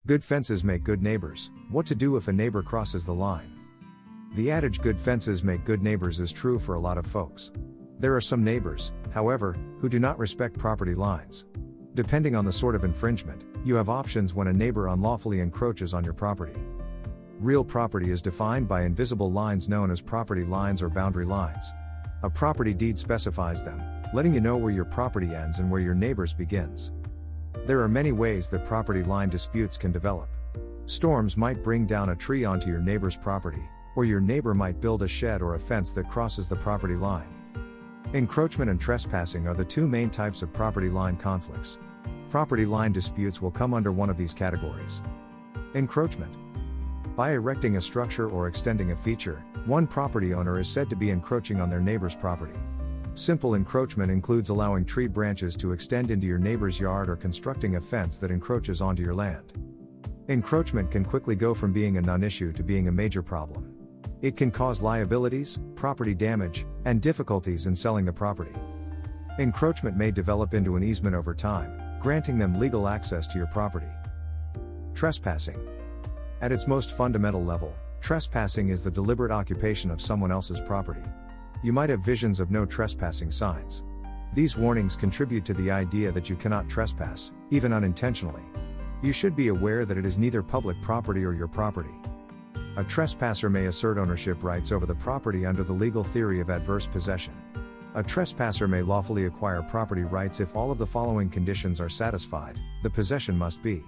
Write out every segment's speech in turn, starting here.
Good fences make good neighbors. What to do if a neighbor crosses the line? The adage good fences make good neighbors is true for a lot of folks. There are some neighbors, however, who do not respect property lines. Depending on the sort of infringement, you have options when a neighbor unlawfully encroaches on your property. Real property is defined by invisible lines known as property lines or boundary lines. A property deed specifies them, letting you know where your property ends and where your neighbor's begins. There are many ways that property line disputes can develop. Storms might bring down a tree onto your neighbor's property, or your neighbor might build a shed or a fence that crosses the property line. Encroachment and trespassing are the two main types of property line conflicts. Property line disputes will come under one of these categories. Encroachment. By erecting a structure or extending a feature, one property owner is said to be encroaching on their neighbor's property. Simple encroachment includes allowing tree branches to extend into your neighbor's yard or constructing a fence that encroaches onto your land. Encroachment can quickly go from being a non-issue to being a major problem. It can cause liabilities, property damage, and difficulties in selling the property. Encroachment may develop into an easement over time, granting them legal access to your property. Trespassing. At its most fundamental level, trespassing is the deliberate occupation of someone else's property. You might have visions of no trespassing signs. These warnings contribute to the idea that you cannot trespass, even unintentionally. You should be aware that it is neither public property or your property. A trespasser may assert ownership rights over the property under the legal theory of adverse possession. A trespasser may lawfully acquire property rights if all of the following conditions are satisfied. The possession must be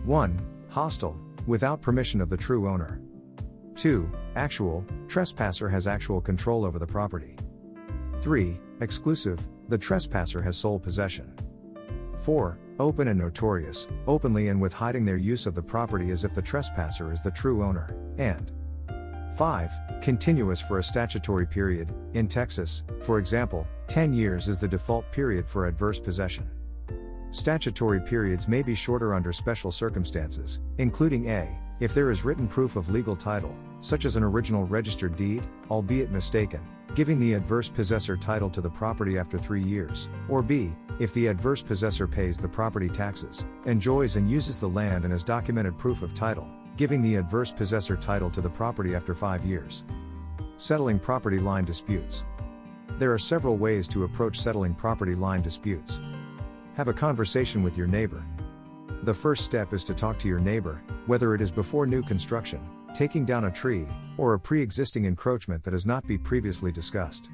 1. Hostile, without permission of the true owner. 2. Actual, trespasser has actual control over the property. 3. Exclusive, the trespasser has sole possession. 4. Open and notorious, openly and with hiding their use of the property as if the trespasser is the true owner. And 5. Continuous for a statutory period. In Texas, for example, 10 years is the default period for adverse possession. Statutory periods may be shorter under special circumstances, including a. If there is written proof of legal title, such as an original registered deed, albeit mistaken, giving the adverse possessor title to the property after 3 years, or b. If the adverse possessor pays the property taxes, enjoys and uses the land and has documented proof of title, giving the adverse possessor title to the property after 5 years. Settling property line disputes. There are several ways to approach settling property line disputes. Have a conversation with your neighbor. The first step is to talk to your neighbor, whether it is before new construction, taking down a tree, or a pre-existing encroachment that has not been previously discussed.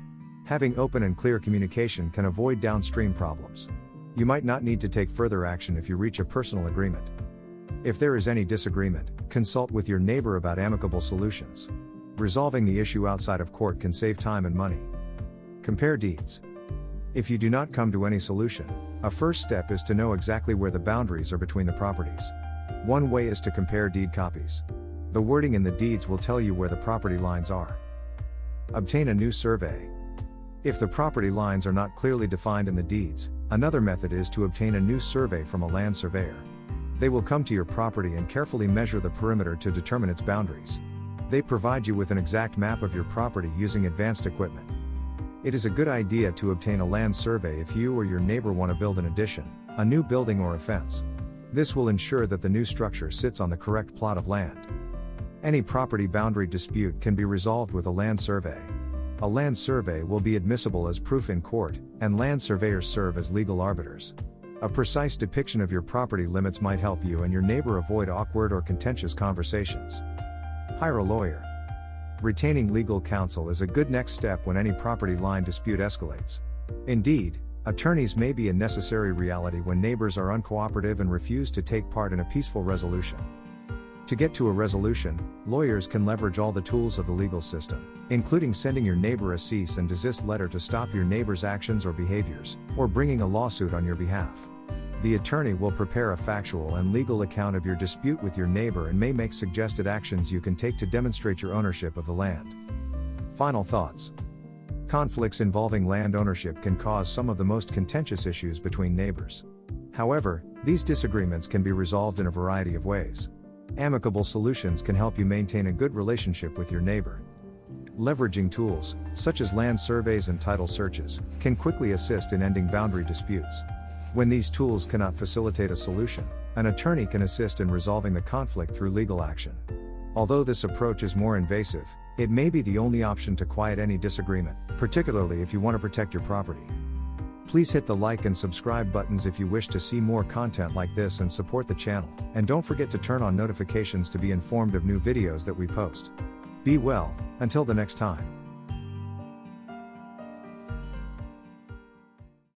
Having open and clear communication can avoid downstream problems. You might not need to take further action if you reach a personal agreement. If there is any disagreement, consult with your neighbor about amicable solutions. Resolving the issue outside of court can save time and money. Compare deeds. If you do not come to any solution, a first step is to know exactly where the boundaries are between the properties. One way is to compare deed copies. The wording in the deeds will tell you where the property lines are. Obtain a new survey. If the property lines are not clearly defined in the deeds, another method is to obtain a new survey from a land surveyor. They will come to your property and carefully measure the perimeter to determine its boundaries. They provide you with an exact map of your property using advanced equipment. It is a good idea to obtain a land survey if you or your neighbor want to build an addition, a new building or a fence. This will ensure that the new structure sits on the correct plot of land. Any property boundary dispute can be resolved with a land survey. A land survey will be admissible as proof in court, and land surveyors serve as legal arbiters. A precise depiction of your property limits might help you and your neighbor avoid awkward or contentious conversations. Hire a lawyer. Retaining legal counsel is a good next step when any property line dispute escalates. Indeed, attorneys may be a necessary reality when neighbors are uncooperative and refuse to take part in a peaceful resolution. To get to a resolution, lawyers can leverage all the tools of the legal system, including sending your neighbor a cease and desist letter to stop your neighbor's actions or behaviors, or bringing a lawsuit on your behalf. The attorney will prepare a factual and legal account of your dispute with your neighbor and may make suggested actions you can take to demonstrate your ownership of the land. Final thoughts. Conflicts involving land ownership can cause some of the most contentious issues between neighbors. However, these disagreements can be resolved in a variety of ways. Amicable solutions can help you maintain a good relationship with your neighbor. Leveraging tools, such as land surveys and title searches, can quickly assist in ending boundary disputes. When these tools cannot facilitate a solution, An attorney can assist in resolving the conflict through legal action. Although this approach is more invasive, it may be the only option to quiet any disagreement, particularly if you want to protect your property. Please hit the like and subscribe buttons if you wish to see more content like this and support the channel, and don't forget to turn on notifications to be informed of new videos that we post. Be well, until the next time.